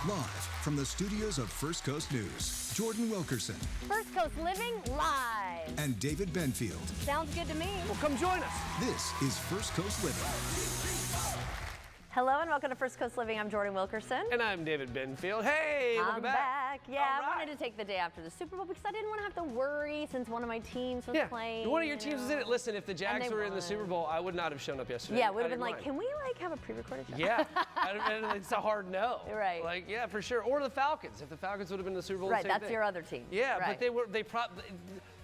Live from the studios of First Coast News, Jordan Wilkerson First Coast Living live. and David Benfield. Sounds good to me. Well, come join us. This is First Coast Living. Hello and welcome to First Coast Living. I'm Jordan Wilkerson. And I'm David Benfield. Hey, welcome I'm back. Yeah, All I right. wanted to take the day after the Super Bowl because I didn't want to have to worry since one of my teams was Yeah, playing. one of your teams was in it. Listen, if the Jags they were in the won. Super Bowl, I would not have shown up yesterday. Yeah, it would have I been like, didn't can we have a pre-recorded show? mind. Yeah, and it's a hard no. Right. Like, yeah, for sure. Or the Falcons. If the Falcons would have been in the Super Bowl, Right, same that's thing. your other team. Yeah, Right. but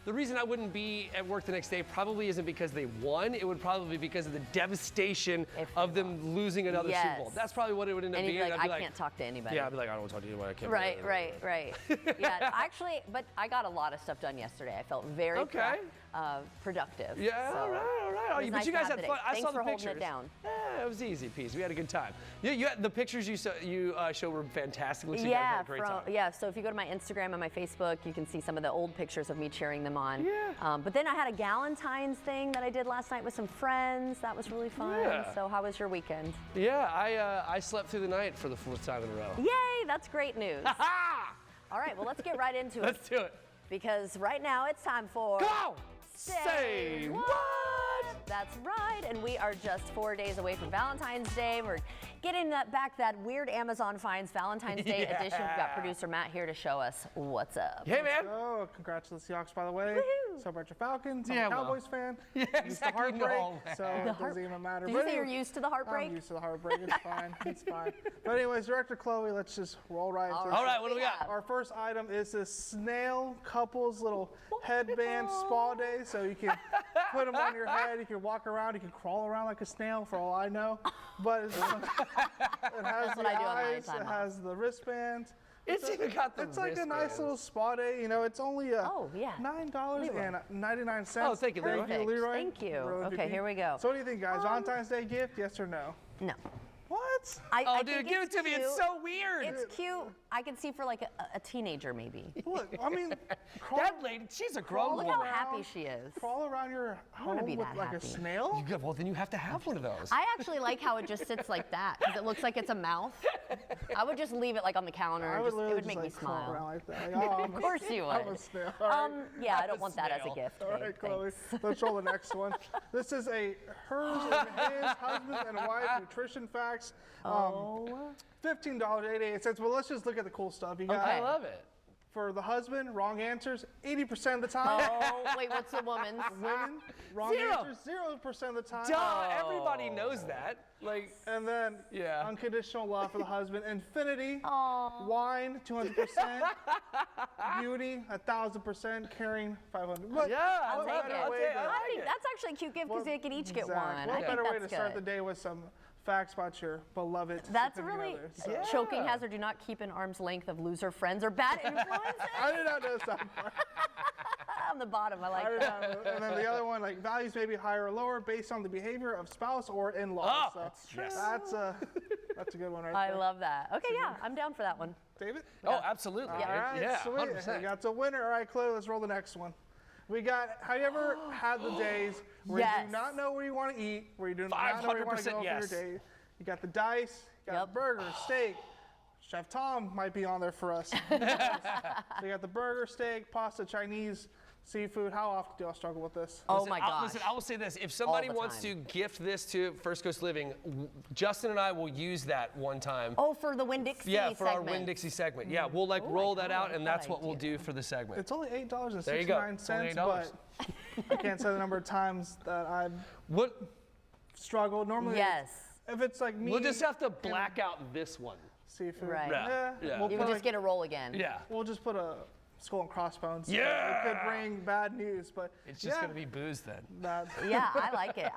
the reason I wouldn't be at work the next day probably isn't because they won. It would probably be because of the devastation If of they them losing another Yes. Super Bowl. That's probably what it would end up And you'd being. be like, I'd I can't talk to anybody. Yeah, I'd be like, I don't want to talk to you. I can't. Right. Yeah, actually, but I got a lot of stuff done yesterday. I felt very Okay. productive. Yeah, so all right. it was But nice you to guys have had the fun. day. I Thanks saw the for pictures. holding it down. Yeah, it was easy peasy. We had a good time. You had the pictures you showed were fantastic. Looks like you guys had a great time. So if you go to my Instagram and my Facebook, you can see some of the old pictures of me cheering them on. Yeah. But then I had a Galentine's thing that I did last night with some friends. That was really fun. Yeah. So how was your weekend? Yeah, I slept through the night for the fourth time in a row. Yay, that's great news. Ah! All right, well, let's get right into it. Let's do it. Because right now it's time for... Go! Say what? That's right, and we are just 4 days away from Valentine's Day. We're getting that weird Amazon finds Valentine's Day edition. We've got producer Matt here to show us what's up. Hey, man. Oh, congrats to the Seahawks, by the way. Woohoo. Celebrate your Falcons. I'm Yeah, a well. Cowboys fan. Yeah, Used to exactly. heartbreak, No, so it doesn't even matter. Did But you say you're anyway, used to the heartbreak? I'm used to the heartbreak. It's fine. It's fine. But anyways, Director Chloe, let's just roll right into it. All right, what do we got? Our first item is this snail couple's little headband spa day. So you can put them on your head, you can walk around, you can crawl around like a snail for all I know. But it has what the I do on my eyes, time it off. has the wristbands. It's even got the It's like a nice wristbands. little spa day. You know, it's only Oh, yeah. $9.99. Oh, thank you, Leroy. Perfect. Leroy. Thank you. Leroy Okay, VP. here we go. So what do you think, guys? Valentine's Day gift, yes or no? No. What? I Oh, think dude, give it it's to me. It's cute. so weird. It's cute. I can see for like a teenager maybe. Look, I mean, crawl, That lady, she's a grown Look woman. how happy she is. crawl around your wanna home be with that like a happy. snail? Well, then you have to have one of those. I actually like how it just sits like that because it looks like it's a mouth. I would just leave it like on the counter. I and would it literally would just make me like crawl smile. around like that. Like, oh, Of course you I'm a would. snail. All right. Yeah, I I'm don't a want that as a snail. gift. All right, Chloe. Thanks. Let's roll the next one. This is a hers and his husband and wife nutrition facts. $15.88. Well, let's just look at the cool stuff. You got I love it. for the husband, wrong answers 80% of the time. Oh, wait, what's the woman's? Women, wrong Zero. answers 0% of the time. Duh, everybody knows that. Like, And then Yeah. unconditional love for the husband. Infinity, wine 200%, beauty 1,000%, caring 500. But yeah, I'll what take better it. way to- I think that's actually a cute gift because they can each get one. Exactly. I What think better way that's to start the good. day with some facts about your beloved That's significant really other. So- Yeah. choking hazard. Do not keep an arm's length of loser friends or bad influences. I did not know that part. On the bottom, I I like did that. not know. And then the other one, like values may be higher or lower based on the behavior of spouse or in-laws. Oh, So that's true. that's a good one right I there. love that. Okay, yeah, I'm down for that one. David? oh, absolutely. All right, Yeah, sweet. 100%. We got a winner. All right, Chloe, let's roll the next one. We got, have you ever had the days where you Yes. do not know where you want to eat, where you do not know where you want to 500% go yes. for your day? You got the dice, you got Yep. burger, steak. Chef Tom might be on there for us. So you got the burger, steak, pasta, Chinese, seafood. How often do y'all struggle with this? Oh my gosh. Listen, I will say this. If somebody the wants to time. gift this to First Coast Living, Justin and I will use that one time. Oh, for the Winn-Dixie Yeah, for our segment. Winn-Dixie segment. Yeah, we'll like Oh, roll I that out, like and that that's what we'll idea. do for the segment. It's only $8.69, There you go. It's only $8. but I can't say the number of times that I've What? struggled. Normally, Yes. if it's like me, We'll just have to black out this one. seafood. Right. Yeah. We'll You put would like- just get a roll again. Yeah. We'll just put a skull and crossbones. Yeah. It could bring bad news, but It's just yeah, gonna be booze then. that. Yeah, I like it.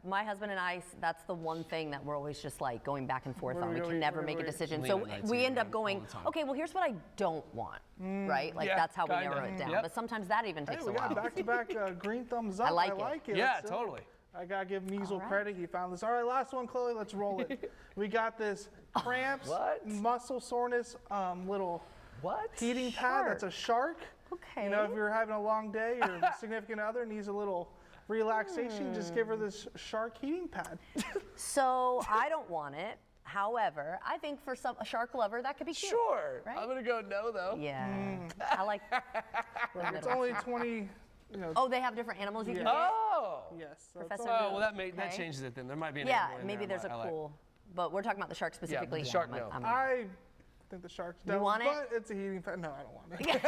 My husband and I, that's the one thing that we're always just like going back and forth What on. do We we can eat? never What do make we a eat? decision. Late So at night we too, end up all going, the time. okay, well, here's what I don't want, right? Like Yeah, that's how we kinda. narrow it down. Yep. But sometimes that even Hey, takes we a while. got back-to-back green thumbs up. I like it. Yeah, Let's do it. totally. I gotta give Measle All right. credit. He found this. All right, last one, Chloe. Let's roll it. We got this cramps, What? muscle soreness, little What? heating pad. That's a shark. Okay. You know, if you're having a long day, your significant other needs a little relaxation, just give her this shark heating pad. So I don't want it. However, I think for a shark lover, that could be cute. Sure. Right? I'm gonna go no though. Yeah. I like the It's middle. only 20. Oh, they have different animals you can get? Oh. Yes. So it's Professor only- Oh, well, that Okay. changes it then. There might be an Yeah, animal in maybe there there's a I like. cool. But we're talking about the shark specifically. the shark, no. I think the sharks don't. want it? But it's a heating fan. No, I don't want it.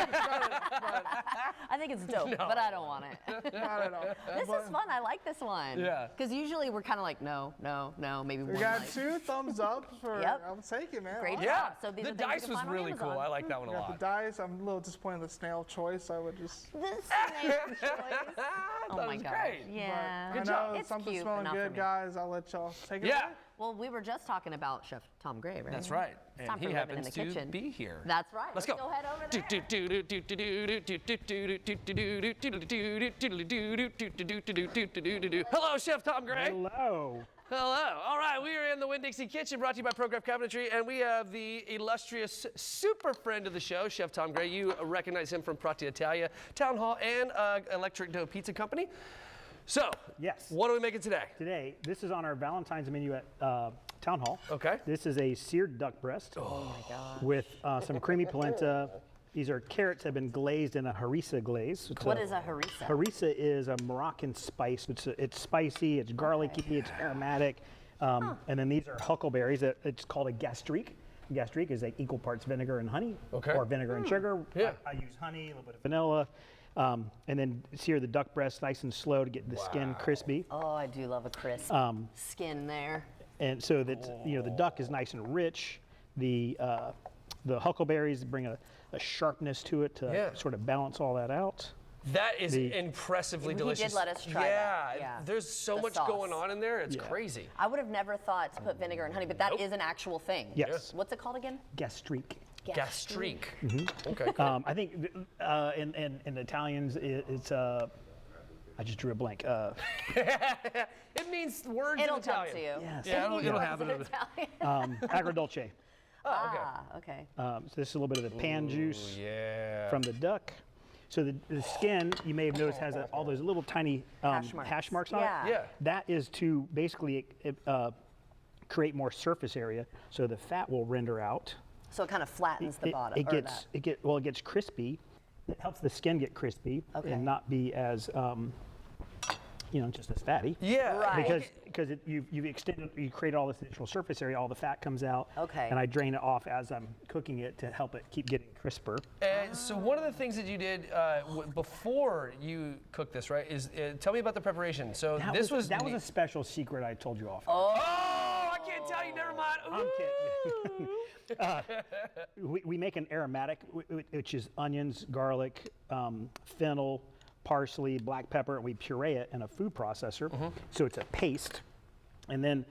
I think it's dope, but I don't want it. Not at all. This is fun. I like this one. Yeah. Because usually we're kind of like, no, maybe We one. got like- 2 thumbs up for. Yep. I'll take it, man. Great Awesome. job. Yeah. So these The are things you dice can was find on really cool. Amazon. I like that one a Got the lot. dice. I'm a little disappointed in the snail choice. I would just. The snail choice. Oh That my was god. great. Yeah. I know job. It's something cute, but smelling not for good, me. guys. I'll let y'all take it Yeah. away. Well, we were just talking about Chef Tom Gray, right? That's right. It's And time he for living in happens the to kitchen. be here. That's right. Let's Let's go. head over there. Hello, Chef Tom Gray. Hello. Hello. All right, we are in the Winn-Dixie kitchen, brought to you by Prograf Cabinetry, and we have the illustrious super friend of the show, Chef Tom Gray. You recognize him from Prati Italia, Town Hall, and Electric Dough Pizza Company. So, Yes. what are we making today? Today, this is on our Valentine's menu at Town Hall. Okay. This is a seared duck breast Oh my god. with some creamy polenta. These are carrots that have been glazed in a harissa glaze. It's What is a harissa? Harissa is a Moroccan spice. It's spicy, it's garlicky, it's aromatic. And then these are huckleberries. It's called a gastrique. Gastrique is like equal parts vinegar and honey, Okay. or vinegar and sugar. Yeah. I use honey, a little bit of vanilla. And then sear the duck breast nice and slow to get the skin crispy. Oh, I do love a crisp skin there. And so that the duck is nice and rich. The huckleberries bring a sharpness to it to Yeah. sort of balance all that out. That is The- impressively He delicious. did let us try that, yeah. There's so The much sauce. going on in there. It's Yeah. crazy. I would have never thought to put vinegar and honey, but that is an actual thing. Yes. What's it called again? Gastrique. Gastrique. Mm-hmm. Okay. Cool. I think in Italians it's I just drew a blank. It means words It'll in come Italian. to you. Yes. Yeah, it'll It's happen. Italian. Agrodolce. Oh, okay. Ah, okay. So this is a little bit of the pan juice Yeah. from the duck. So the skin, you may have noticed, has all those little tiny Hash marks. on Yeah. it. Yeah. That is to basically create more surface area, so the fat will render out. So it kind of flattens the bottom. It or gets that. it gets crispy. It helps the skin get crispy Okay. and not be as just as fatty. Yeah. Right. Because you've extended, you create all this additional surface area, all the fat comes out. Okay. And I drain it off as I'm cooking it to help it keep getting crisper. And so one of the things that you did before you cooked this, right, is tell me about the preparation. So That this was that was a special secret I told you off. Oh, I can't tell you. Never mind. I'm kidding. We make an aromatic, which is onions, garlic, fennel, parsley, black pepper, and we puree it in a food processor. So it's a paste. And then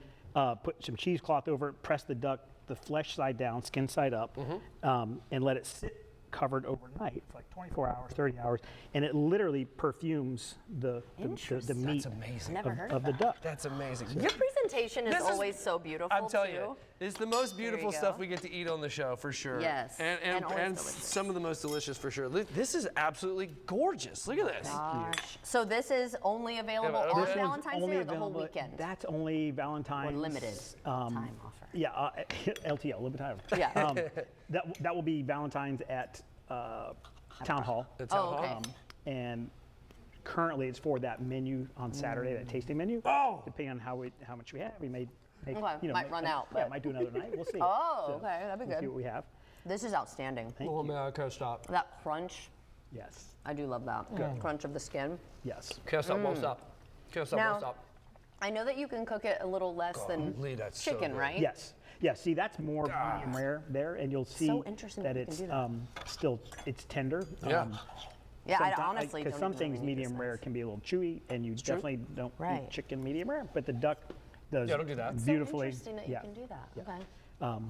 put some cheesecloth over it, press the duck, the flesh side down, skin side up, and let it sit covered overnight for like 24 hours, 30 hours, and it literally perfumes the meat That's amazing. Never heard of of the that. duck. That's amazing. Your presentation is This is- always so beautiful. I'm telling too. you, it's the most beautiful you stuff go. we get to eat on the show for sure. Yes, and and always and delicious. some of the most delicious for sure. This is absolutely gorgeous. Look at this. Gosh. So this is only available Yeah, on this one's Valentine's Day or the whole weekend? That's only Valentine's. Or limited time offer. Yeah, LTL, limited time. Yeah. That will be Valentine's at Town Hall. The Town Oh, okay. Hall. And currently it's for that menu on Saturday, that tasting menu. Oh! Depending on how much we have, we may make, Okay, might run out, Yeah, but- might do another night. We'll see. Oh, okay, that'd be we'll see good. what we have. This is outstanding. Thank Oh you. man, I can't stop. That crunch, Yes. I do love that. Crunch of the skin. Yes. Can't stop, won't stop. Can't stop, Now- won't stop. I know that you can cook it a little less than Golly, that's so chicken, good. right? Yes. Yeah. See, that's more medium rare there, and you'll see So interesting that that you can it's do that. still it's tender. Yeah. Yeah, I Someti- honestly because don't some even things really need medium this rare nice. can be a little chewy, and you definitely don't Right. eat chicken medium rare. But the duck does Yeah, don't do that. So beautifully. interesting that you can do that. Yeah. Okay.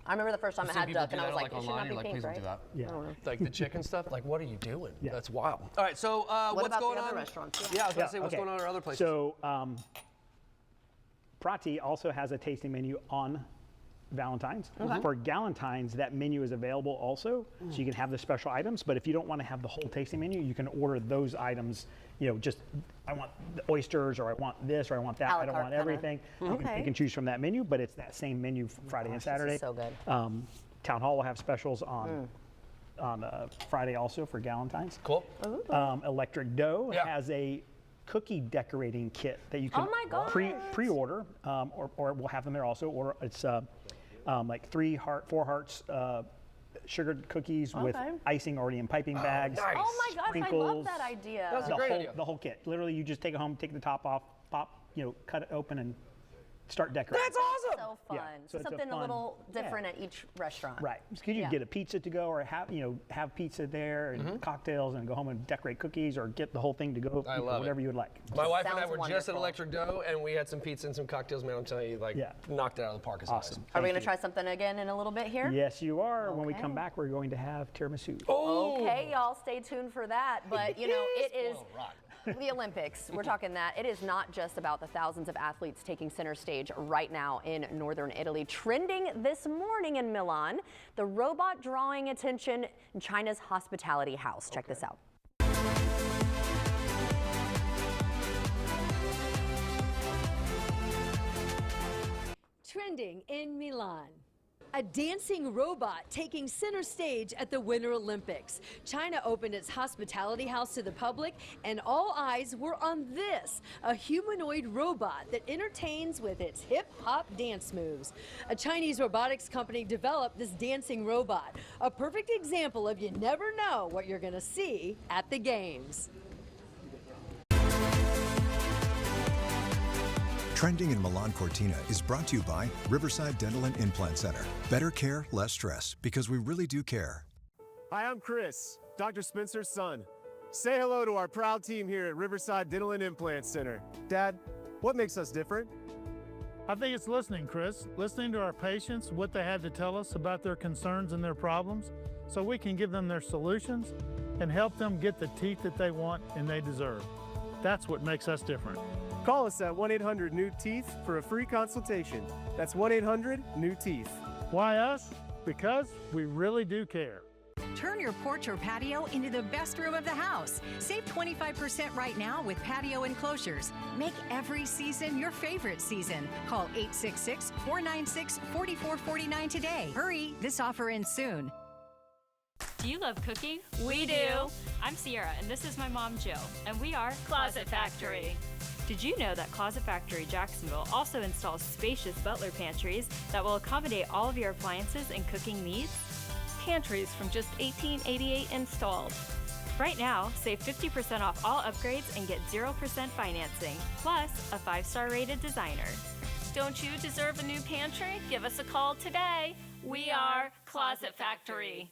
I remember the first time I had duck, and I was like, it should not be pink, right? Yeah. Like the chicken stuff, like what are you doing? Yeah. That's wild. All right, so what's about the going other on? restaurants? Yeah, I was gonna Yeah, say what's okay. going on at other places. So Prati also has a tasting menu on Valentine's. For Galentine's, that menu is available also, so you can have the special items. But if you don't want to have the whole tasting menu, you can order those items. Just I want the oysters, or I want this, or I want that. A la I don't carte want kinda. everything. You can choose from that menu, but it's that same menu Friday and Saturday. so good. Town Hall will have specials on Friday also for Galentine's. Cool. Electric Dough Yeah. has a cookie decorating kit that you can my gosh. pre-order, or we'll have them there also. Or it's like 4 hearts sugared cookies with Okay. icing already in piping bags. nice. Oh my gosh, I love sprinkles. that idea. That's a The great whole, idea. the whole kit. Literally, you just take it home, take the top off, pop, cut it open, and start decorating. That's awesome. So fun. Yeah, so it's a Something a fun- little yeah. different at each restaurant. Right. Because you Yeah. get a pizza to go, or have pizza there and cocktails, and go home and decorate cookies, or get the whole thing to go. I love whatever it. you would like. My wife and I Sounds were just at wonderful. Electric Dough, and we had some pizza and some cocktails. Man, I'm telling you, Yeah. knocked it out of the park. It's Awesome. Are we Thank going to try something again in a little bit here? Yes, you are. When we come Okay. back, we're going to have tiramisu. Oh. Okay, y'all, stay tuned for that. But it is Well, right. the Olympics. We're talking that. It is not just about the thousands of athletes taking center stage right now in northern Italy. Trending this morning in Milan, the robot drawing attention in China's hospitality house. Check this out. Trending in Milan. A dancing robot taking center stage at the Winter Olympics. China opened its hospitality house to the public, and all eyes were on this, a humanoid robot that entertains with its hip-hop dance moves. A Chinese robotics company developed this dancing robot, a perfect example of you never know what you're going to see at the games. Trending in Milan Cortina is brought to you by Riverside Dental and Implant Center. Better care, less stress, because we really do care. Hi, I'm Chris, Dr. Spencer's son. Say hello to our proud team here at Riverside Dental and Implant Center. Dad, what makes us different? I think it's listening, Chris. Listening to our patients, what they had to tell us about their concerns and their problems, so we can give them their solutions and help them get the teeth that they want and they deserve. That's what makes us different. Call us at 1-800-NEW-TEETH for a free consultation. That's 1-800-NEW-TEETH. Why us? Because we really do care. Turn your porch or patio into the best room of the house. Save 25% right now with patio enclosures. Make every season your favorite season. Call 866-496-4449 today. Hurry, this offer ends soon. Do you love cooking? We do. I'm Sierra, and this is my mom, Jill, and we are Closet Factory. Did you know that Closet Factory Jacksonville also installs spacious butler pantries that will accommodate all of your appliances and cooking needs? Pantries from just $18.88 installed. Right now, save 50% off all upgrades and get 0% financing, plus a 5-star rated designer. Don't you deserve a new pantry? Give us a call today. We are Closet Factory.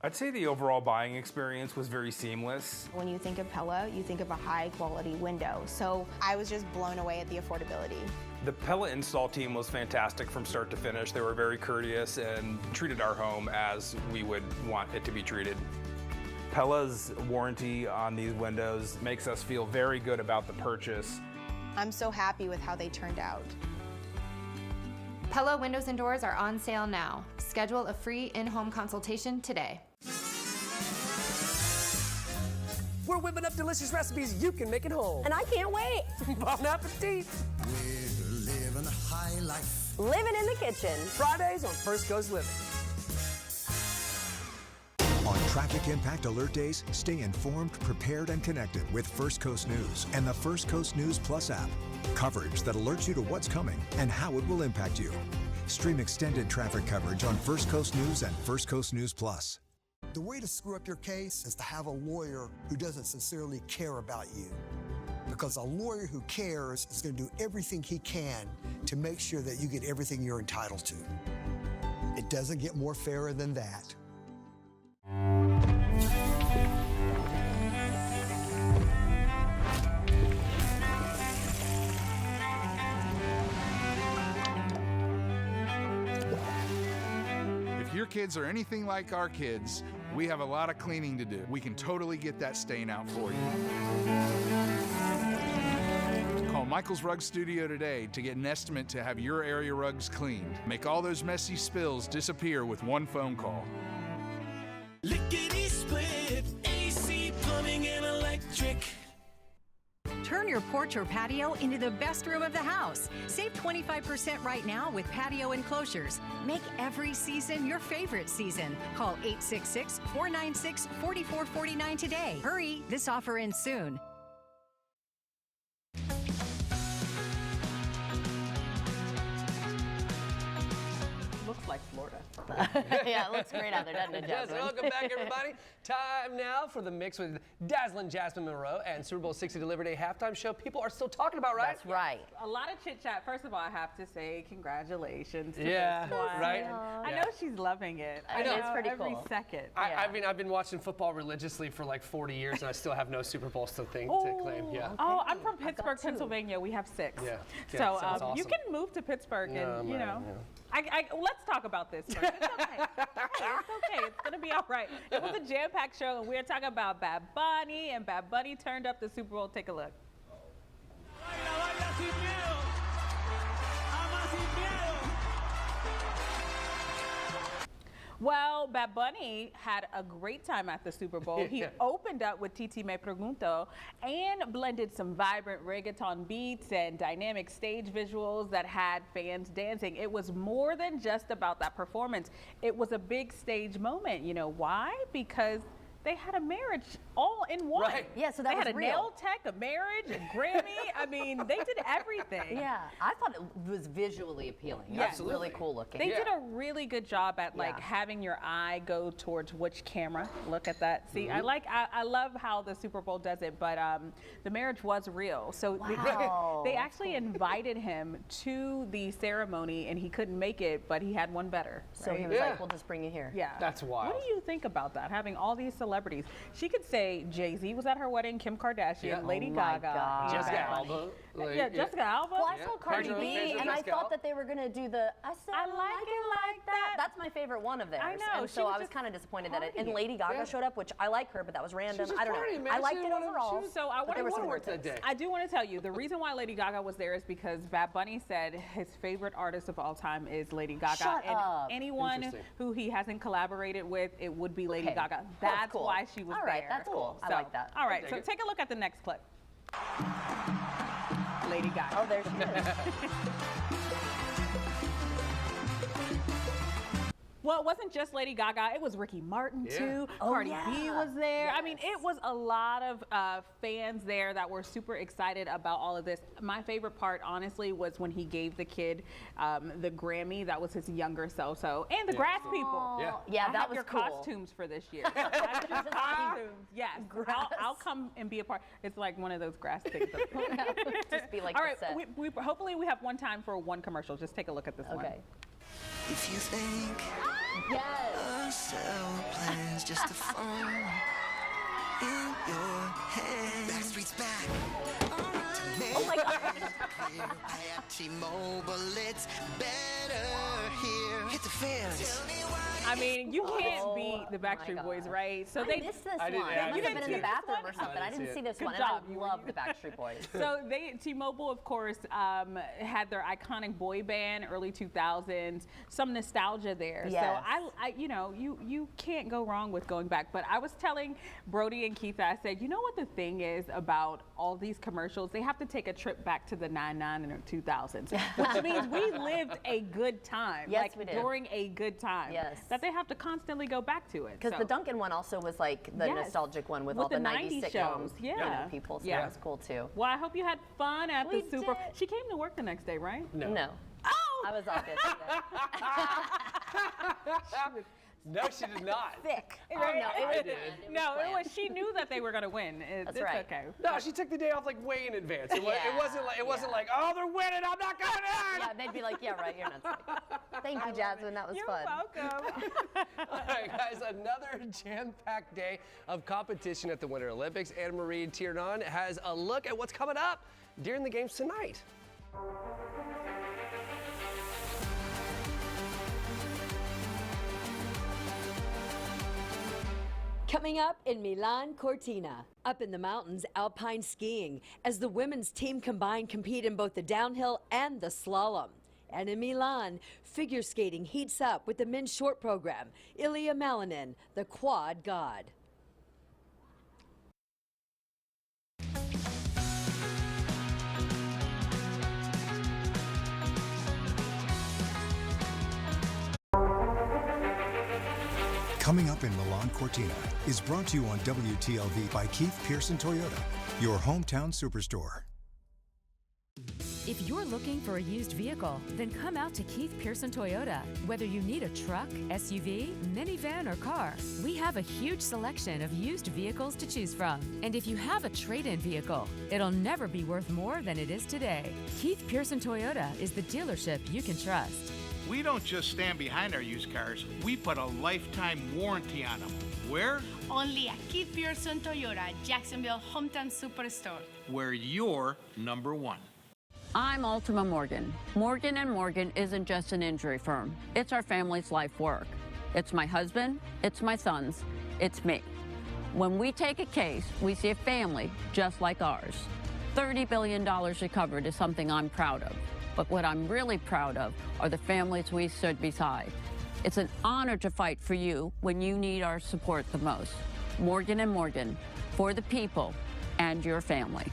I'd say the overall buying experience was very seamless. When you think of Pella, you think of a high quality window. So I was just blown away at the affordability. The Pella install team was fantastic from start to finish. They were very courteous and treated our home as we would want it to be treated. Pella's warranty on these windows makes us feel very good about the purchase. I'm so happy with how they turned out. Pella windows and doors are on sale now. Schedule a free in-home consultation today. We're whipping up delicious recipes you can make at home. And I can't wait. Bon appetit. We're living a high life. Living in the kitchen. Fridays on First Coast Living. On Traffic Impact Alert Days, stay informed, prepared, and connected with First Coast News and the First Coast News Plus app. Coverage that alerts you to what's coming and how it will impact you. Stream extended traffic coverage on First Coast News and First Coast News Plus. The way to screw up your case is to have a lawyer who doesn't sincerely care about you. Because a lawyer who cares is going to do everything he can to make sure that you get everything you're entitled to. It doesn't get more fairer than that. If your kids are anything like our kids, we have a lot of cleaning to do. We can totally get that stain out for you. Call Michael's Rug Studio today to get an estimate to have your area rugs cleaned. Make all those messy spills disappear with one phone call. Lickety split, AC, plumbing, and electric. Turn your porch or patio into the best room of the house. Save 25% right now with patio enclosures. Make every season your favorite season. Call 866-496-4449 today. Hurry, this offer ends soon. Looks like Florida. Yeah, it looks great out there, doesn't it, Yes, Jasmine? welcome back, everybody. Time now for the mix with dazzling Jasmine Monroe and Super Bowl 60 Delivery Day halftime show. People are still talking about, right? That's right. A lot of chit chat. First of all, I have to say congratulations to Yeah, this one. right? I know she's loving it. I know, it's pretty every cool. second. I mean, I've been watching football religiously for like 40 years, and I still have no Super Bowls to claim. Yeah. Oh, I'm from Pittsburgh, Pennsylvania. We have 6. Yeah. So Sounds awesome. you can move to Pittsburgh and, you know. Let's talk about this first. It's okay. It's okay. It's going to be all right. It was a jam-packed show, and we're talking about Bad Bunny, and Bad Bunny turned up the Super Bowl. Take a look. Well, Bad Bunny had a great time at the Super Bowl. He opened up with Titi Me Pregunto and blended some vibrant reggaeton beats and dynamic stage visuals that had fans dancing. It was more than just about that performance. It was a big stage moment. You know why? Because they had a marriage all in one. Right. Yeah, so that they was had a real. nail tech, a marriage, a Grammy. I mean, they did everything. Yeah, I thought it was visually appealing. Yes. It was really cool looking. They did a really good job at like having your eye go towards which camera. Look at that. See, I love how the Super Bowl does it, but the marriage was real. So they actually invited him to the ceremony, and he couldn't make it, but he had one better. So right? he was like, we'll just bring you here. Yeah. That's wild. What do you think about that? Having all these celebrities. She could say Jay-Z was at her wedding, Kim Kardashian, Lady Gaga. Jessica Alba. Jessica Alba. Well, I saw Cardi B, and I thought that they were going to do the I like it like that. That's my favorite one of theirs. I know. And so I was kind of disappointed that and Lady Gaga Yeah. showed up, which I like her, but that was random. I don't partying, know. man. I She liked it didn't wanna- overall. So I but there were some want weird things. I do want to tell you the reason why Lady Gaga was there is because Bad Bunny said his favorite artist of all time is Lady Gaga. Shut and up. anyone Interesting. who he hasn't collaborated with, it would be Lady Okay. Gaga. Oh, That's cool. why she was All right, there. that's cool. I So, like that. All right, dig so it. take a look at the next clip. Lady Gaga. Oh, there she is. Well, it wasn't just Lady Gaga. It was Ricky Martin, too. Oh, Cardi B yeah. was there. I mean, it was a lot of fans there that were super excited about all of this. My favorite part, honestly, was when he gave the kid the Grammy. That was his younger self. And the Grass People. Yeah, I that have was your cool. costumes for this year. I have your costumes. Yes. I'll come and be a part. It's like one of those grass things. Just be like all the right. set. Hopefully we have one time for one commercial. Just take a look at this one. Okay. If you think our cell plan's just a phone in your hand. Backstreet's back. Oh my God. At T-Mobile, it's better here. Hit the fans. I mean, you can't beat the Backstreet Boys, right? So I missed this one. didn't- I yeah, must you have been didn't in see the it. bathroom or something. I didn't didn't see see this Good one. job. And I love the Backstreet Boys. So T-Mobile, of course, had their iconic boy band, early 2000s, some nostalgia there. Yes. So I you can't go wrong with going back. But I was telling Brody and Keith, I said, you know what the thing is about all these commercials? They have to take a trip back to the 99 and 2000s, which means we lived a good time. Yes, like we did. during a good time. Yes. That they have to constantly go back to it. Because So- the Duncan one also was like the Yes. nostalgic one with With all the the 90s 90s sitcoms. shows, yeah. You know, people. So Yeah. that was cool too. Well, I hope you had fun at We the Super. did. She came to work the next day, right? No. Oh! I was off yesterday. No, she did not. Sick. Right? Oh, no, it was did. planned. It was No, planned. it was. She knew that they were going to win. That's it's right. okay. No, she took the day off like way in advance. It wasn't like, oh, they're winning, I'm not coming in. Yeah, they'd be like, yeah, right, you're not sick. Thank you, Jasmine. That was You're fun. welcome. All right, guys, another jam-packed day of competition at the Winter Olympics. Anne-Marie Tiernan has a look at what's coming up during the games tonight. Coming up in Milan Cortina. Up in the mountains, alpine skiing as the women's team combined compete in both the downhill and the slalom. And in Milan, figure skating heats up with the men's short program. Ilya Malinin, the quad god. Coming up in Milan Cortina is brought to you on WTLV by Keith Pearson Toyota, your hometown superstore. If you're looking for a used vehicle, then come out to Keith Pearson Toyota. Whether you need a truck, SUV, minivan, or car, we have a huge selection of used vehicles to choose from. And if you have a trade-in vehicle, it'll never be worth more than it is today. Keith Pearson Toyota is the dealership you can trust. We don't just stand behind our used cars, we put a lifetime warranty on them. Where? Only at Keith Pearson Toyota, Jacksonville Hometown Superstore. Where you're number one. I'm Ultima Morgan. Morgan & Morgan isn't just an injury firm. It's our family's life work. It's my husband, it's my sons, it's me. When we take a case, we see a family just like ours. $30 billion recovered is something I'm proud of. But what I'm really proud of are the families we stood beside. It's an honor to fight for you when you need our support the most. Morgan & Morgan, for the people and your family.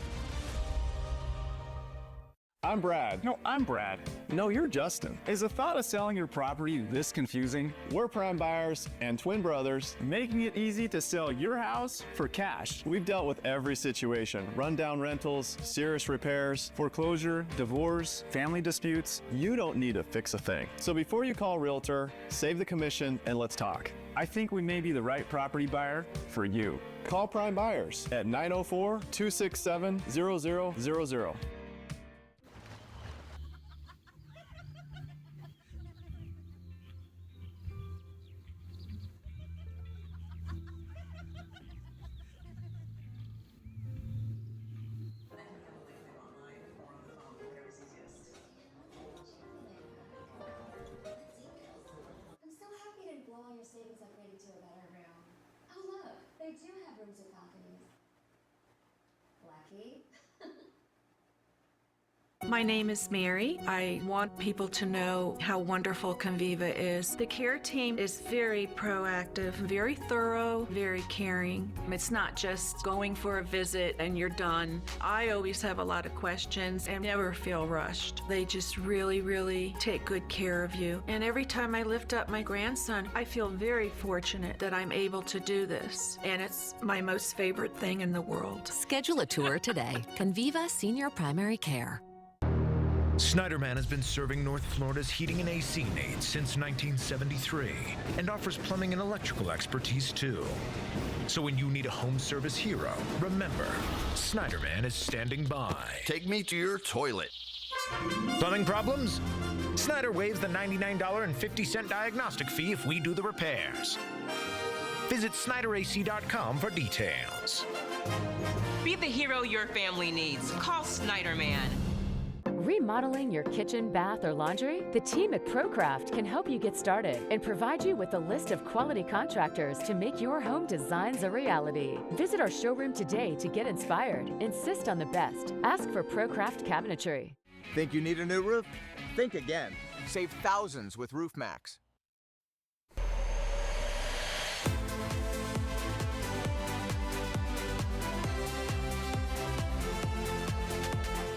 I'm Brad. No, I'm Brad. No, you're Justin. Is the thought of selling your property this confusing? We're prime buyers and twin brothers, Making it easy to sell your house for cash. we've dealt with every situation. Rundown rentals, serious repairs, foreclosure, divorce, Family disputes. you don't need to fix a thing. So before you call a realtor, save the commission and let's talk. I think we may be the right property buyer for you. Call Prime Buyers at 904-267-0000. I'm so happy to blow all your savings upgraded to a better room. Oh look, they do have rooms with balconies. Lucky. My name is Mary. I want people to know how wonderful Conviva is. The care team is very proactive, very thorough, very caring. It's not just going for a visit and you're done. I always have a lot of questions and never feel rushed. They just really, really take good care of you. And every time I lift up my grandson, I feel very fortunate that I'm able to do this. And it's my most favorite thing in the world. Schedule a tour today. Conviva Senior Primary Care. Snyderman has been serving North Florida's heating and AC needs since 1973 and offers plumbing and electrical expertise too. So when you need a home service hero, remember, Snyderman is standing by. Take me to your toilet. Plumbing problems? Snyder waives the $99.50 diagnostic fee if we do the repairs. Visit SnyderAC.com for details. Be the hero your family needs. Call Snyderman. Remodeling your kitchen, bath, or laundry? The team at ProCraft can help you get started and provide you with a list of quality contractors to make your home designs a reality. Visit our showroom today to get inspired. Insist on the best. Ask for ProCraft Cabinetry. Think you need a new roof? Think again. Save thousands with RoofMax.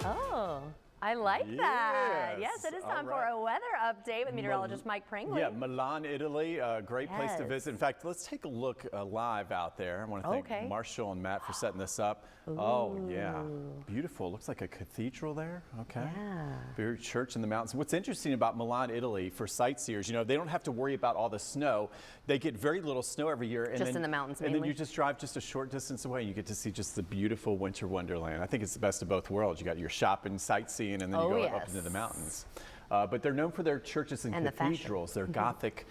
Oh, I like that. Yes, it is All time for right. a weather update with meteorologist Mike Pringley. Yeah, Milan, Italy, a great place to Yes. visit. In fact, let's take a look live out there. I want to thank Okay. Marshall and Matt for setting this up. Oh, yeah, beautiful. Looks like a cathedral there. Okay. Yeah. Very church in the mountains. What's interesting about Milan, Italy, for sightseers, you know, they don't have to worry about all the snow. They get very little snow every year. And Just then, in the mountains And then mainly. you just drive just a short distance away and you get to see just the beautiful winter wonderland. I think it's the best of both worlds. You got your shopping, sightseeing, and then you Oh, go up yes. into the mountains. But they're known for their churches and the fashion. cathedrals. They're Gothic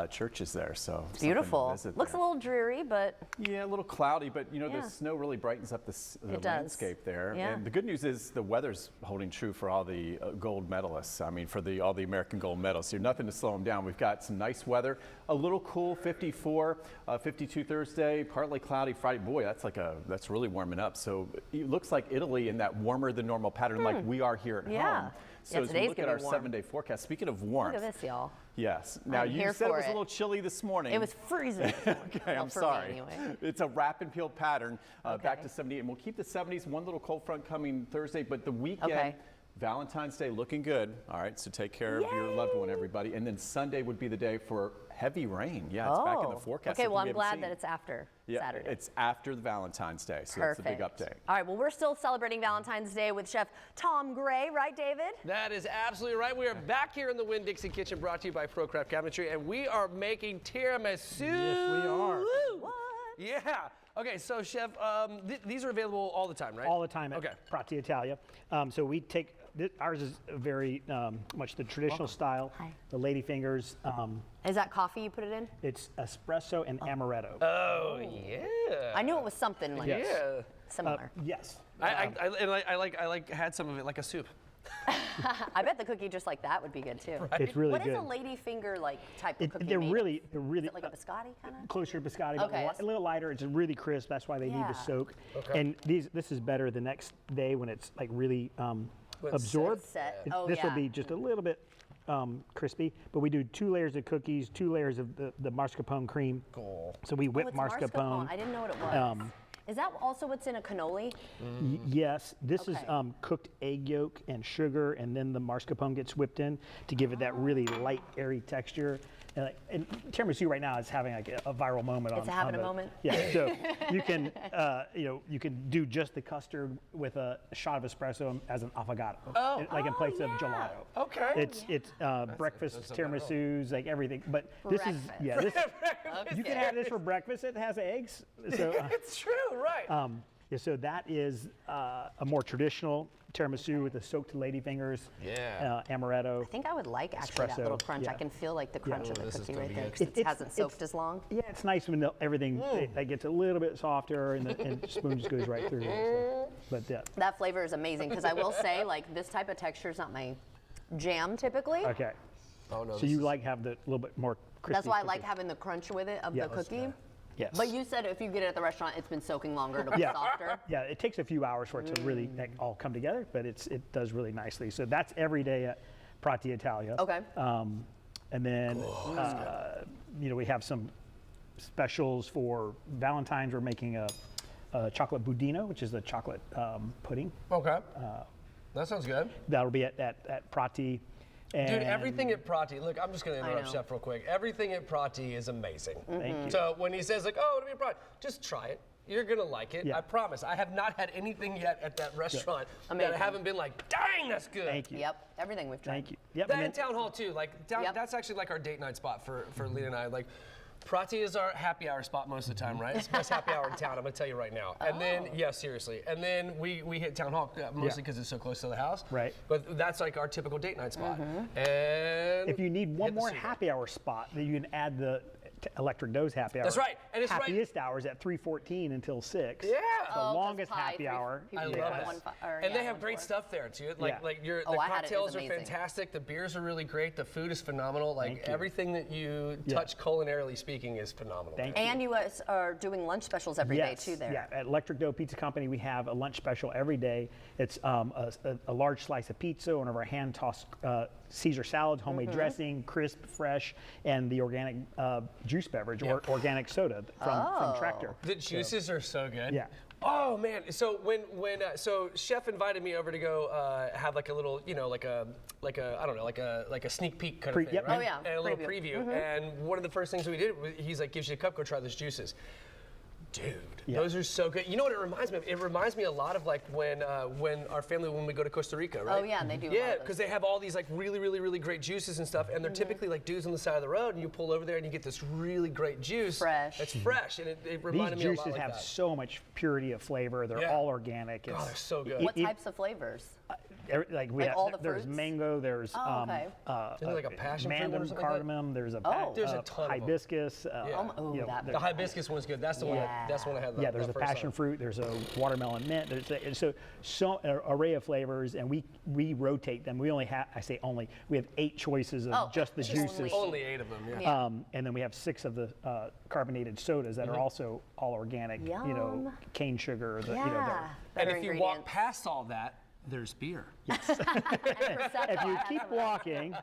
churches there, so It's beautiful. something to visit Looks there. a little dreary, but Yeah, a little cloudy, but you know Yeah. the snow really brightens up the It does. landscape there. Yeah. And the good news is the weather's holding true for all the gold medalists. I mean, for all the American gold medals. So nothing to slow them down. We've got some nice weather, a little cool, 54, 52 Thursday, partly cloudy Friday. Boy, that's really warming up. So it looks like Italy in that warmer than normal pattern, like we are here at Yeah. home. So Yeah, as we today's look at gonna our be warm. 7-day forecast, speaking of warmth. look at this, y'all. Yes. Now I'm you here said it for was a it. little chilly this morning. It was freezing. Okay, Well, I'm for me sorry. anyway. It's a wrap and peel pattern back to 78, and we'll keep the 70s. One little cold front coming Thursday, but the weekend, Okay. Valentine's Day looking good. All right, so take care of your loved one, everybody. And then Sunday would be the day for heavy rain. Yeah, it's back in the forecast. Okay, something well, we I'm haven't glad seen. that it's after Saturday. It's after the Valentine's Day, so Perfect. that's the big update. All right, well, we're still celebrating Valentine's Day with Chef Tom Gray, right, David? That is absolutely right. We are back here in the Winn-Dixie kitchen, brought to you by ProCraft Cabinetry, and we are making tiramisu. Yes, we are. What? Yeah. Okay, so Chef, these are available all the time, right? All the time at Prati Italia. So we take, ours is very much the traditional style, the lady fingers. Is that coffee you put it in? It's espresso and amaretto. Oh, yeah. I knew it was something like Yeah. similar. Yes. I had some of it like a soup. I bet the cookie just like that would be good too. Right? It's really What is good. a lady finger like type of cookie? They're made really, of? Is it like a biscotti kind of? closer to biscotti, but Okay. a little lighter. It's really crisp. That's why they need Yeah. to soak. Okay. And this is better the next day when it's like really When it's absorbed. set. Oh, This will yeah. be just a little bit crispy. But we do 2 layers of cookies, 2 layers of the mascarpone cream. Cool. So we whip it's mascarpone. I didn't know what it was. Is that also what's in a cannoli? Yes, this is Okay. cooked egg yolk and sugar, and then the mascarpone gets whipped in to give it that really light, airy texture. And tiramisu right now is having like a viral moment. It's on having a the- moment? Yeah, so you can you can do just the custard with a shot of espresso as an affogato, like in place of gelato. Okay. It's breakfast tiramisus, like everything. But this is you can have this for breakfast. It has eggs, so It's true, right? yeah, so that is a more traditional tiramisu with the soaked ladyfingers, amaretto. I think I would like actually that espresso, little crunch. yeah. I can feel like the crunch of the this is cookie gonna right be there good. because it hasn't soaked as long. Yeah, it's nice when everything it gets a little bit softer and the spoon just goes right through. So, but yeah. That flavor is amazing because I will say like this type of texture is not my jam typically. Okay. Oh no. So you like have the little bit more crispy. That's why I cookie. like having the crunch with it of Yeah. the cookie. Yes. But you said if you get it at the restaurant, it's been soaking longer, it'll be softer. Yeah, it takes a few hours for it to really like, all come together, but it does really nicely. So that's every day at Prati Italia. Okay. And then we have some specials for Valentine's. We're making a chocolate budino, which is a chocolate pudding. Okay. That sounds good. That'll be at Prati. Dude, And everything at Prati, look, I'm just going to interrupt know. Chef real quick. Everything at Prati is amazing. Thank you. So when he says like, oh, it'll be a Prati, just try it. You're going to like it. Yeah. I promise. I have not had anything yet at that restaurant that I Amazing. haven't been like, dang, that's good. Thank you. Yep, everything we've tried. Thank you. Yep. That and and then- Town Hall too. Like Yep. that's actually like our date night spot for Lena and I. Like Prati is our happy hour spot most of the time, right? It's the best happy hour in town. I'm gonna tell you right now. And then seriously. And then we hit Town Hall mostly because it's so close to the house. Right. But that's like our typical date night spot. And If you need one hit the more sugar. happy hour spot, then you can add the Electric Dough's happy hour. That's right, and it's right- happiest hours at 3:14 until 6. Yeah. The Oh, 'cause longest pie, happy hour. I love Yes. it. And they have great stuff there too. Like Yeah. the I had it. It was cocktails are amazing. fantastic. The beers are really great. The food is phenomenal. Like Thank you. everything that you Yeah. touch culinarily speaking is phenomenal. Thank you. And you guys are doing lunch specials every day too there. Yeah, at Electric Dough Pizza Company, we have a lunch special every day. It's a large slice of pizza, one of our hand-tossed Caesar salads, homemade dressing, crisp, fresh, and the organic juice beverage or organic soda from Tractor. The juices are so good. Yeah. Oh man! So when so Chef invited me over to go have like a little, like a I don't know, like a sneak peek kind of thing, Yep. right? Oh, yeah. And a little Preview. preview. And one of the first things we did, he's like, gives you a cup, go try those juices. Dude, those are so good. You know what it reminds me of? It reminds me a lot of like when our family, when we go to Costa Rica, right? Oh, yeah, and they do a lot Yeah, of those. because they have all these like really, really, really great juices and stuff, and they're typically like dudes on the side of the road, and you pull over there and you get this really great juice. Fresh. It's fresh, and it These reminded me a lot juices like have that. so much purity of flavor. They're Yeah. all organic. Oh, they're so good. What types of flavors? Like we Like have, all the there's fruits? mango, there's Oh, okay. Isn't there like a passion fruit one or mandem, something like that? cardamom, there's a There's a ton of them. hibiscus. Yeah. that The hibiscus one's good. That's the one. That's the one I had. Yeah, there's a passion fruit, there's a watermelon mint, there's so an array of flavors, and we rotate them. We only have, I say only, we have 8 choices of just the juices. Only 8 of them, yeah. And then we have 6 of the carbonated sodas that are also all organic, you know, Yum. cane sugar, you know, Yeah. And Better if you walk past all that, there's beer. if you keep walking,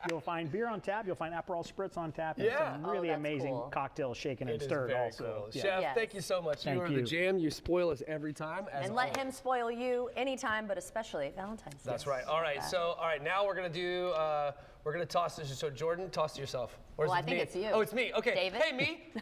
you'll find beer on tap. You'll find Aperol Spritz on tap. And Yeah. some really that's amazing cool. cocktails shaken and It is stirred very also. cool. Yeah. Chef, Yes. thank you so much. Thank You are you. the jam. You spoil us every time. As And let always. him spoil you anytime, but especially at Valentine's Day. That's right. All right. So, all right. Now we're gonna do. We're gonna toss this. So, Jordan, toss to yourself. Or is Well, it I think me? it's you. Oh, it's me. Okay. David? Hey, me.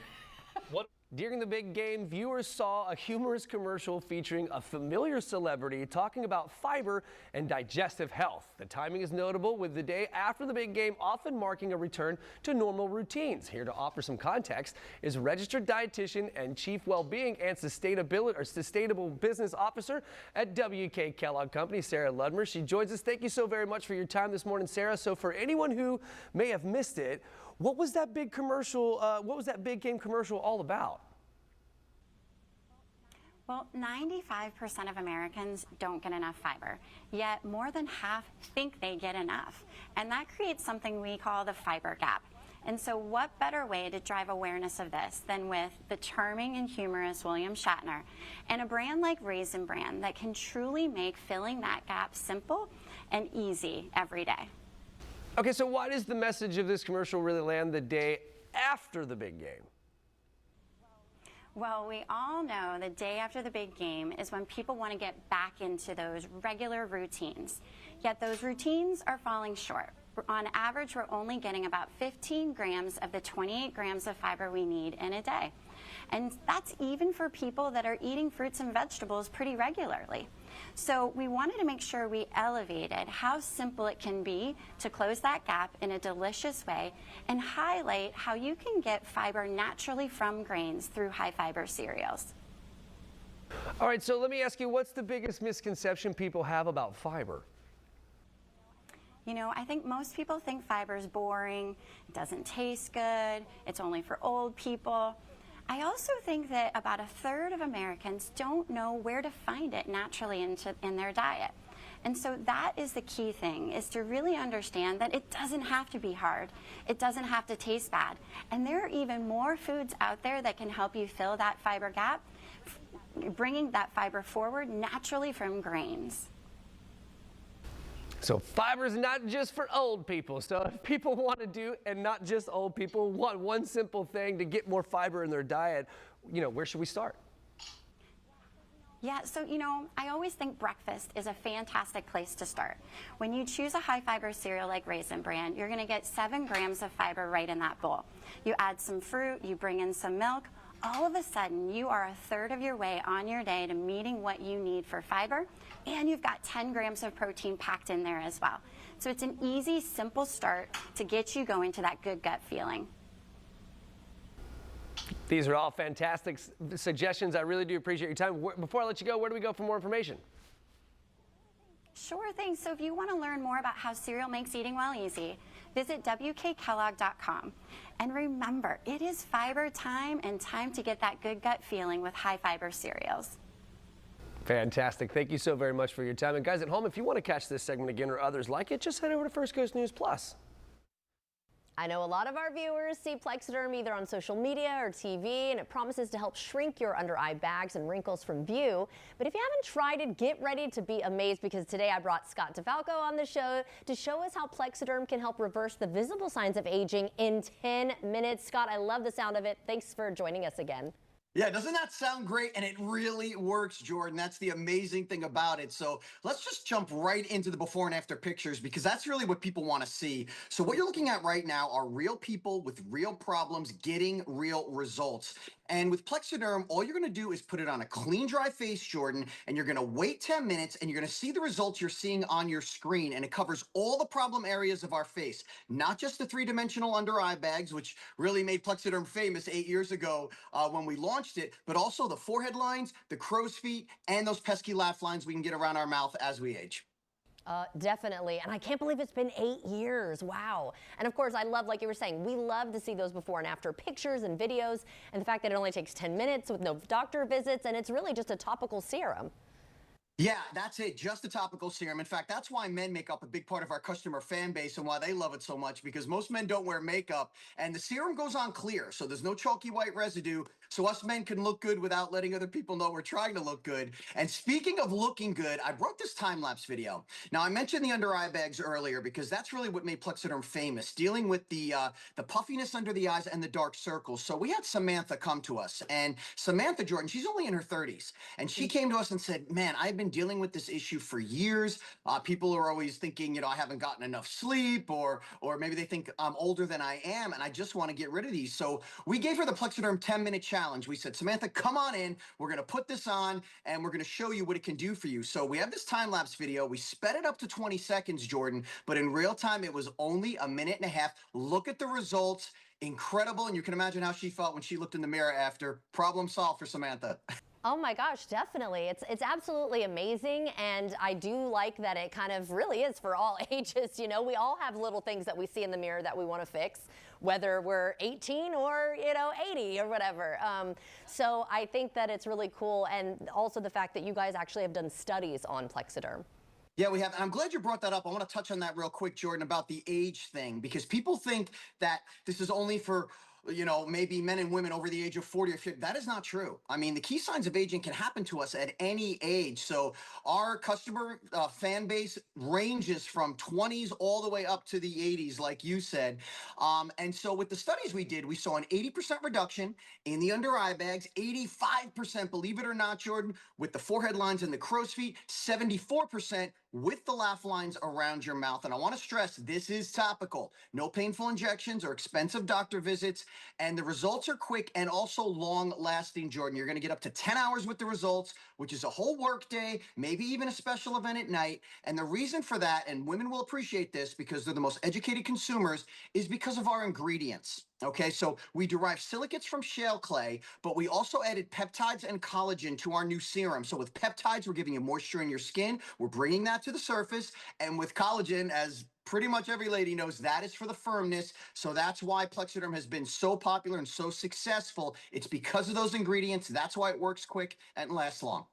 What? During the big game, viewers saw a humorous commercial featuring a familiar celebrity talking about fiber and digestive health. The timing is notable, with the day after the big game often marking a return to normal routines. Here to offer some context is registered dietitian and chief well-being and sustainable business officer at WK Kellogg Company, Sarah Ludmer. She joins us. Thank you so very much for your time this morning, Sarah. So for anyone who may have missed it, what was that big commercial? What was that big game commercial all about? Well, 95% of Americans don't get enough fiber, yet more than half think they get enough. And that creates something we call the fiber gap. And so what better way to drive awareness of this than with the charming and humorous William Shatner and a brand like Raisin Bran that can truly make filling that gap simple and easy every day. Okay, so why does the message of this commercial really land the day after the big game? Well, we all know the day after the big game is when people want to get back into those regular routines. Yet those routines are falling short. On average, we're only getting about 15 grams of the 28 grams of fiber we need in a day. And that's even for people that are eating fruits and vegetables pretty regularly. So we wanted to make sure we elevated how simple it can be to close that gap in a delicious way and highlight how you can get fiber naturally from grains through high fiber cereals. All right, so let me ask you, what's the biggest misconception people have about fiber? You know, I think most people think fiber is boring, it doesn't taste good, it's only for old people. I also think that about a third of Americans don't know where to find it naturally in their diet. And so that is the key thing, is to really understand that it doesn't have to be hard. It doesn't have to taste bad. And there are even more foods out there that can help you fill that fiber gap, bringing that fiber forward naturally from grains. So fiber is not just for old people. So if people want to do, and not just old people, want one simple thing to get more fiber in their diet, you know, where should we start? Yeah, so, you know, I always think breakfast is a fantastic place to start. When you choose a high fiber cereal like Raisin Bran, you're going to get 7 grams of fiber right in that bowl. You add some fruit, you bring in some milk. All of a sudden, you are a third of your way on your day to meeting what you need for fiber, and you've got 10 grams of protein packed in there as well. So it's an easy, simple start to get you going to that good gut feeling. These are all fantastic suggestions. I really do appreciate your time. Before I let you go, where do we go for more information? Sure thing. So if you want to learn more about how cereal makes eating well easy, visit WKKellogg.com. And remember, it is fiber time and time to get that good gut feeling with high fiber cereals. Fantastic. Thank you so very much for your time. And guys at home, if you want to catch this segment again or others like it, just head over to First Coast News Plus. I know a lot of our viewers see Plexiderm either on social media or TV, and it promises to help shrink your under eye bags and wrinkles from view. But if you haven't tried it, get ready to be amazed, because today I brought Scott DeFalco on the show to show us how Plexiderm can help reverse the visible signs of aging in 10 minutes. Scott, I love the sound of it. Thanks for joining us again. Yeah, doesn't that sound great? And it really works, Jordan. That's the amazing thing about it. So let's just jump right into the before and after pictures, because that's really what people want to see. So what you're looking at right now are real people with real problems getting real results. And with Plexiderm, all you're going to do is put it on a clean, dry face, Jordan, and you're going to wait 10 minutes, and you're going to see the results you're seeing on your screen. And it covers all the problem areas of our face, not just the three-dimensional under eye bags, which really made Plexiderm famous 8 years ago when we launched it, but also the forehead lines, the crow's feet, and those pesky laugh lines we can get around our mouth as we age. Definitely. And I can't believe it's been 8 years. Wow. And of course, I love, like you were saying, we love to see those before and after pictures and videos, and the fact that it only takes 10 minutes with no doctor visits, and it's really just a topical serum. Yeah, that's it. Just a topical serum. In fact, that's why men make up a big part of our customer fan base and why they love it so much, because most men don't wear makeup and the serum goes on clear. So there's no chalky white residue. So us men can look good without letting other people know we're trying to look good. And speaking of looking good, I brought this time-lapse video. Now, I mentioned the under eye bags earlier because that's really what made Plexiderm famous, dealing with the puffiness under the eyes and the dark circles. So we had Samantha come to us, and Samantha, Jordan, she's only in her 30s, and she came to us and said, man, I've been dealing with this issue for years. People are always thinking, I haven't gotten enough sleep, or maybe they think I'm older than I am, and I just want to get rid of these. So we gave her the Plexiderm 10-minute challenge. We said, Samantha, come on in. We're going to put this on, and we're going to show you what it can do for you. So we have this time-lapse video. We sped it up to 20 seconds, Jordan, but in real time, it was only a minute and a half. Look at the results. Incredible, and you can imagine how she felt when she looked in the mirror after. Problem solved for Samantha. Oh my gosh, definitely. It's absolutely amazing, and I do like that it kind of really is for all ages. We all have little things that we see in the mirror that we want to fix, whether we're 18 or 80 or whatever. So I think that it's really cool, and also the fact that you guys actually have done studies on Plexiderm. Yeah, we have. And I'm glad you brought that up. I want to touch on that real quick, Jordan, about the age thing, because people think that this is only for maybe men and women over the age of 40 or 50. That is not true. I mean, the key signs of aging can happen to us at any age. So our customer fan base ranges from 20s all the way up to the 80s, like you said. And so with the studies we did, we saw an 80% reduction in the under eye bags, 85%, believe it or not, Jordan, with the forehead lines and the crow's feet, 74% with the laugh lines around your mouth. And I want to stress, this is topical. No painful injections or expensive doctor visits. And the results are quick and also long lasting, Jordan. You're going to get up to 10 hours with the results, which is a whole work day, maybe even a special event at night. And the reason for that, and women will appreciate this because they're the most educated consumers, is because of our ingredients. Okay, so we derive silicates from shale clay, but we also added peptides and collagen to our new serum. So with peptides, we're giving you moisture in your skin. We're bringing that to the surface. And with collagen, as pretty much every lady knows, that is for the firmness. So that's why Plexiderm has been so popular and so successful. It's because of those ingredients. That's why it works quick and lasts long.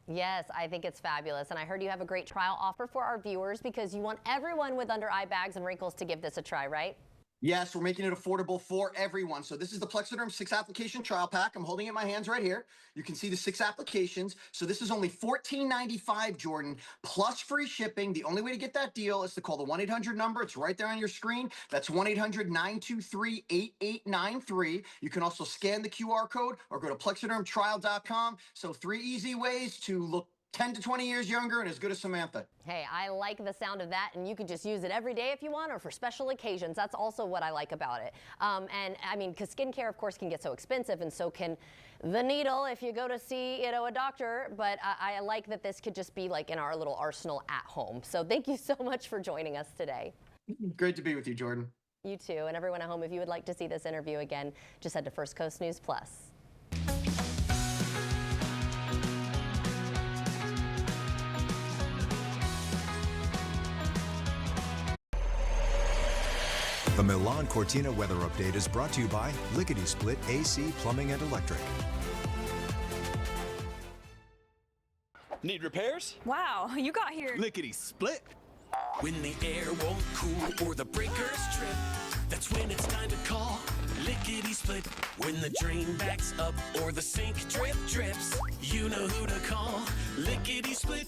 Yes, I think it's fabulous. And I heard you have a great trial offer for our viewers because you want everyone with under eye bags and wrinkles to give this a try, right? Yes, we're making it affordable for everyone. So this is the Plexiderm 6-application trial pack. I'm holding it in my hands right here. You can see the 6 applications. So this is only $14.95, Jordan, plus free shipping. The only way to get that deal is to call the 1-800 number. It's right there on your screen. That's 1-800-923-8893. You can also scan the QR code or go to plexidermtrial.com. So 3 easy ways to look 10 to 20 years younger and as good as Samantha. Hey, I like the sound of that, and you can just use it every day if you want or for special occasions. That's also what I like about it. And I mean, because skincare, of course, can get so expensive, and so can the needle if you go to see, a doctor. But I like that this could just be like in our little arsenal at home. So thank you so much for joining us today. Great to be with you, Jordan. You too. And everyone at home, if you would like to see this interview again, just head to First Coast News Plus. The Milan Cortina weather update is brought to you by Lickety Split AC Plumbing and Electric. Need repairs? Wow, you got here. Lickety Split. When the air won't cool or the breakers trip, that's when it's time to call Lickety Split. When the drain backs up or the sink drips, you know who to call. Lickety Split.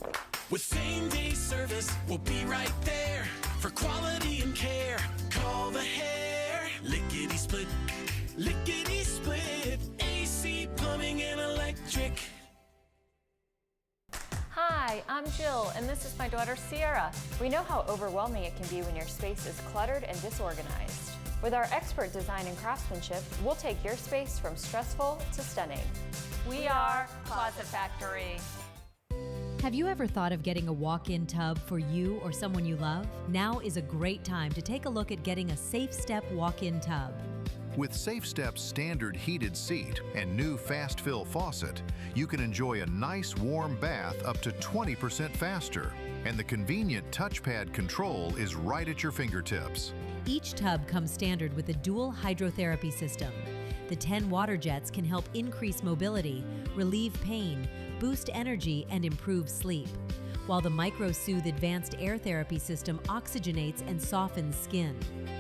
With same-day service, we'll be right there for quality and care. Call the hair. Lickety Split. Lickety Split. AC Plumbing and Electric. Hi, I'm Jill, and this is my daughter Sierra. We know how overwhelming it can be when your space is cluttered and disorganized. With our expert design and craftsmanship, we'll take your space from stressful to stunning. We are Closet Factory. Have you ever thought of getting a walk-in tub for you or someone you love? Now is a great time to take a look at getting a Safe Step walk-in tub. With Safe Step's standard heated seat and new fast fill faucet, you can enjoy a nice warm bath up to 20% faster. And the convenient touchpad control is right at your fingertips. Each tub comes standard with a dual hydrotherapy system. The 10 water jets can help increase mobility, relieve pain, boost energy, and improve sleep, while the MicroSoothe advanced air therapy system oxygenates and softens skin.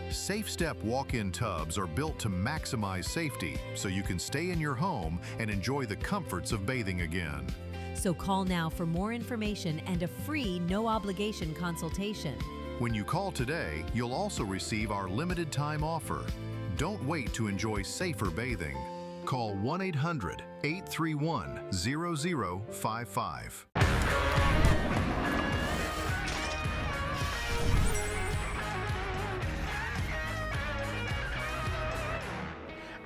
SafeStep walk-in tubs are built to maximize safety so you can stay in your home and enjoy the comforts of bathing again. So call now for more information and a free no-obligation consultation. When you call today, you'll also receive our limited time offer. Don't wait to enjoy safer bathing. Call 1-800-831-0055.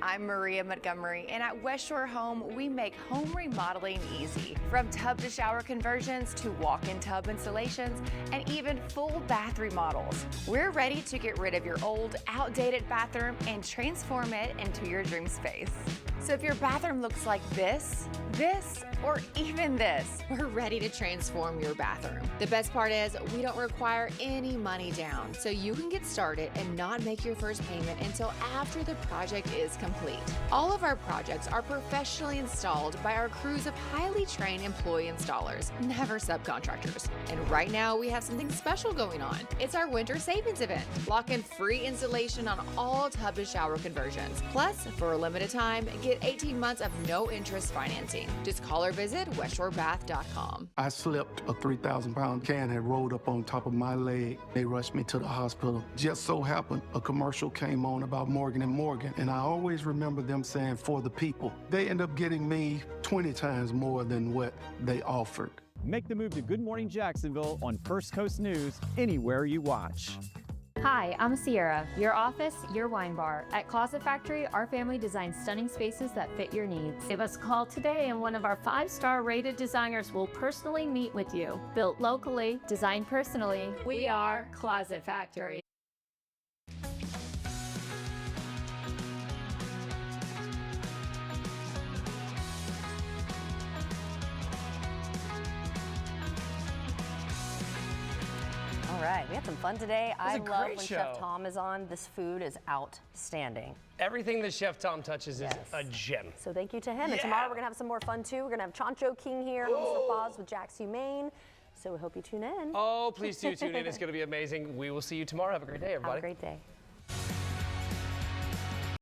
I'm Maria Montgomery, and at West Shore Home, we make home remodeling easy. From tub to shower conversions to walk-in tub installations and even full bath remodels. We're ready to get rid of your old, outdated bathroom and transform it into your dream space. So if your bathroom looks like this, or even this, we're ready to transform your bathroom. The best part is we don't require any money down, so you can get started and not make your first payment until after the project is complete. All of our projects are professionally installed by our crews of highly trained employee installers, never subcontractors. And right now we have something special going on. It's our winter savings event. Lock in free installation on all tub to shower conversions. Plus, for a limited time, get 18 months of no interest financing. Just call or visit westshorebath.com. I slipped. A 3,000-pound can had rolled up on top of my leg. They rushed me to the hospital. Just so happened, a commercial came on about Morgan & Morgan, and I always remember them saying, for the people. They end up getting me 20 times more than what they offered. Make the move to Good Morning Jacksonville on First Coast News, anywhere you watch. Hi, I'm Sierra, your office, your wine bar. At Closet Factory, our family designs stunning spaces that fit your needs. Give us a call today and one of our 5-star rated designers will personally meet with you. Built locally, Designed personally, we are Closet Factory. All right, we had some fun today. I love when show. Chef Tom is on. This food is outstanding. Everything that Chef Tom touches is a gem. So thank you to him. And tomorrow we're going to have some more fun too. We're going to have Chancho King here, Homes for Paws with Jax Humane. So we hope you tune in. Oh, please do tune in. It's going to be amazing. We will see you tomorrow. Have a great day, everybody. Have a great day.